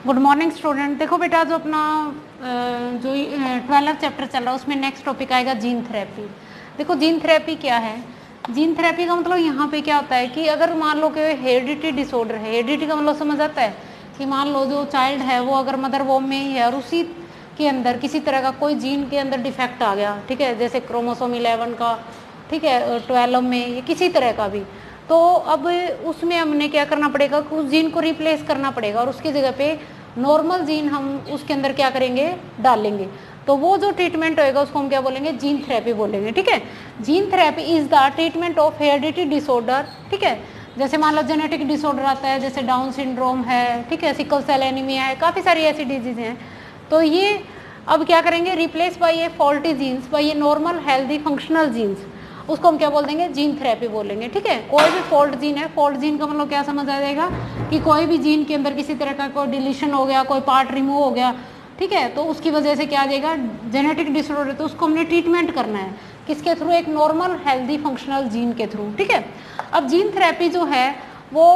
Good morning student. देखो बेटा, जो अपना जो 12th चैप्टर चल रहा है उसमें नेक्स्ट टॉपिक आएगा जीन थेरेपी। देखो जीन थेरेपी क्या है। जीन थेरेपी का मतलब यहाँ पे क्या होता है कि अगर मान लो कि हेरिडिटी डिसऑर्डर है, हेरिडिटी का मतलब समझ आता है कि मान लो जो चाइल्ड है वो अगर मदर वोम में ही है और उसी के अंदर किसी तरह का कोई जीन के अंदर डिफेक्ट आ गया, ठीक है, जैसे क्रोमोसोम 11 का, ठीक है, 12 में, या किसी तरह का भी, तो अब उसमें हमने क्या करना पड़ेगा, उस जीन को रिप्लेस करना पड़ेगा और उसकी जगह पे नॉर्मल जीन हम उसके अंदर क्या करेंगे, डालेंगे। तो वो जो ट्रीटमेंट होएगा उसको हम क्या बोलेंगे, जीन थेरेपी बोलेंगे। ठीक है, gene therapy is the treatment of heredity disorder. ठीक है, जैसे मान लो जेनेटिक डिसऑर्डर आता है, जैसे डाउन सिंड्रोम है, ठीक है, सिकल सेल एनीमिया है, काफ़ी सारी ऐसी डिजीज हैं। तो ये अब क्या करेंगे, रिप्लेस बाय ये फॉल्टी जीन्स बाय ये नॉर्मल हेल्दी फंक्शनल जीन्स, उसको हम क्या बोल देंगे, जीन थेरेपी बोल लेंगे। ठीक है, कोई भी फॉल्ट जीन है, फॉल्ट जीन का मतलब क्या समझ आ जाएगा कि कोई भी जीन के अंदर किसी तरह का कोई डिलीशन हो गया, कोई पार्ट रिमूव हो गया, ठीक है, तो उसकी वजह से क्या आ जाएगा, जेनेटिक डिसऑर्डर, तो उसको हमने ट्रीटमेंट करना है किसके थ्रू, एक नॉर्मल हेल्दी फंक्शनल जीन के थ्रू। ठीक है, अब जीन थेरेपी जो है वो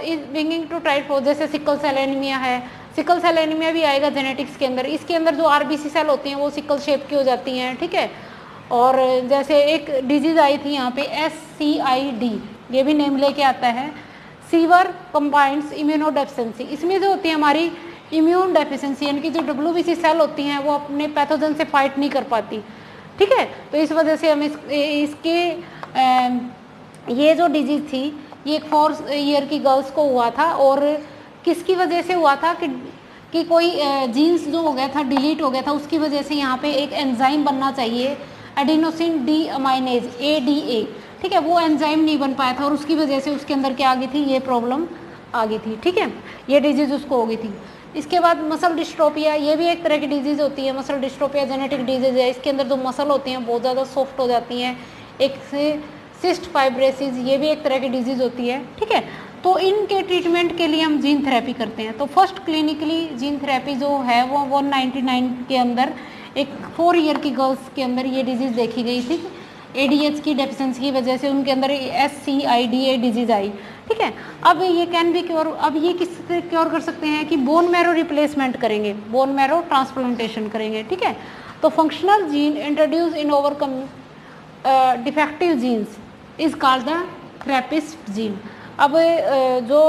इज ब्रिंगिंग टू टाइप हो, जैसे सिकल सेल एनीमिया है, सिकल सेल एनीमिया भी आएगा जेनेटिक्स के अंदर। इसके अंदर जो आरबीसी सेल होती हैं वो सिकल शेप की हो जाती हैं। ठीक है, और जैसे एक डिजीज आई थी यहाँ पे SCID, ये भी नेम लेके आता है, सीवर कंबाइंड्स इम्यूनोडेफिशिएंसी। इसमें जो होती है हमारी इम्यून डेफिशिएंसी, यानी कि जो WBC सेल होती हैं वो अपने पैथोजन से फाइट नहीं कर पाती। ठीक है, तो इस वजह से हम इसके ये जो डिजीज थी ये एक 4 ईयर की गर्ल्स को हुआ था, और किसकी वजह से हुआ था कि कोई जीन्स जो हो गया था, डिलीट हो गया था, उसकी वजह से यहाँ पे एक एंजाइम बनना चाहिए, एडिनोसिन डी अमाइनेज, ADA। ठीक है, वो एंजाइम नहीं बन पाया था और उसकी वजह से उसके अंदर क्या आ गई थी, ये प्रॉब्लम आ गई थी। ठीक है, ये डिजीज उसको हो गई थी। इसके बाद मसल डिस्ट्रोपिया, ये भी एक तरह की डिजीज होती है। मसल डिस्ट्रोपिया जेनेटिक डिजीज है, इसके अंदर जो मसल होती हैं बहुत ज़्यादा सॉफ्ट हो जाती हैं। एक से सिस्ट फाइब्रेसिस, ये भी एक तरह की डिजीज होती है। ठीक है, तो इनके ट्रीटमेंट के लिए हम जीन थेरेपी करते हैं। तो फर्स्ट क्लिनिकली जीन थेरेपी जो है वो 199 के अंदर एक 4 ईयर की गर्ल्स के अंदर ये डिजीज़ देखी गई थी। ADH की डेफिशिएंसी की वजह से उनके अंदर SCIDA डिजीज़ आई। ठीक है, अब ये कैन बी क्योर, अब ये किससे क्योर कर सकते हैं कि बोन मैरो रिप्लेसमेंट करेंगे, बोन मैरो ट्रांसप्लांटेशन करेंगे। ठीक है, तो functional gene introduce in overcome defective genes is called the therapist gene. अब जो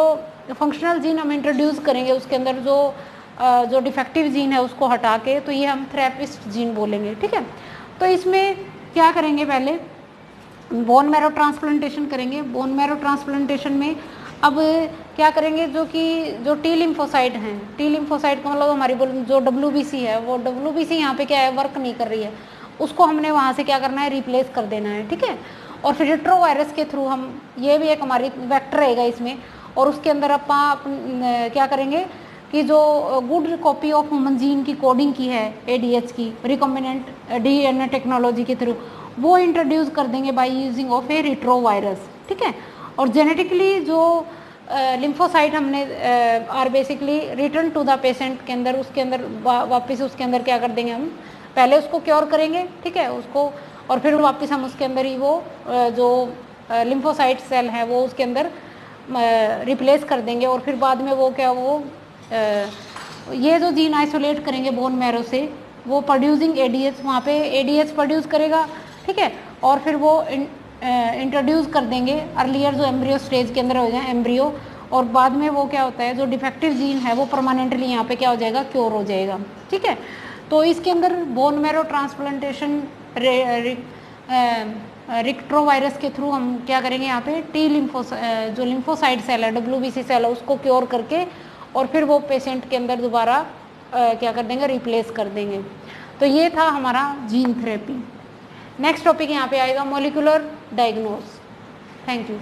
फंक्शनल जीन हम इंट्रोड्यूस करेंगे उसके अंदर जो डिफेक्टिव जीन है उसको हटा के, तो ये हम थेरेपिस्ट जीन बोलेंगे। ठीक है, तो इसमें क्या करेंगे, पहले बोन मैरो ट्रांसप्लांटेशन करेंगे। बोन मैरो ट्रांसप्लांटेशन में अब क्या करेंगे, जो T लिम्फोसाइट हैं, T लिम्फोसाइट का मतलब हमारी जो WBC है, वो WBC यहाँ पे क्या है, वर्क नहीं कर रही है, उसको हमने वहाँ से क्या करना है, रिप्लेस कर देना है। ठीक है, और फिर रेट्रोवायरस के थ्रू हम, ये भी एक हमारी वेक्टर रहेगा इसमें, और उसके अंदर अपन क्या करेंगे कि जो good copy of human gene की कोडिंग की है ADH की, रिकॉम्बिनेंट DNA टेक्नोलॉजी के थ्रू वो इंट्रोड्यूस कर देंगे by using of a retrovirus. ठीक है, और जेनेटिकली जो लिम्फोसाइट हमने are basically return to the patient के अंदर, उसके अंदर वापस उसके अंदर क्या कर देंगे, हम पहले उसको क्योर करेंगे। ठीक है, उसको, और फिर वापस हम उसके अंदर ही वो जो लिम्फोसाइट सेल है वो उसके अंदर रिप्लेस कर देंगे, और फिर बाद में वो क्या, वो ये जो जीन आइसोलेट करेंगे बोन मैरो से, वो प्रोड्यूसिंग ADH, वहाँ पे ADH प्रोड्यूस करेगा। ठीक है, और फिर वो इंट्रोड्यूस कर देंगे अर्लियर जो एम्ब्रियो स्टेज के अंदर हो जाए एम्ब्रियो, और बाद में वो क्या होता है, जो डिफेक्टिव जीन है वो परमानेंटली यहाँ पे क्या हो जाएगा, क्योर हो जाएगा। ठीक है, तो इसके अंदर बोन मैरो ट्रांसप्लांटेशन रेट्रोवायरस के थ्रू हम क्या करेंगे, यहाँ पे जो लिम्फोसाइट सेल है, WBC सेल है, उसको क्योर करके और फिर वो पेशेंट के अंदर दोबारा क्या कर देंगे, रिप्लेस कर देंगे। तो ये था हमारा जीन थेरेपी। नेक्स्ट टॉपिक यहाँ पे आएगा मॉलिक्यूलर डायग्नोस। Thank you.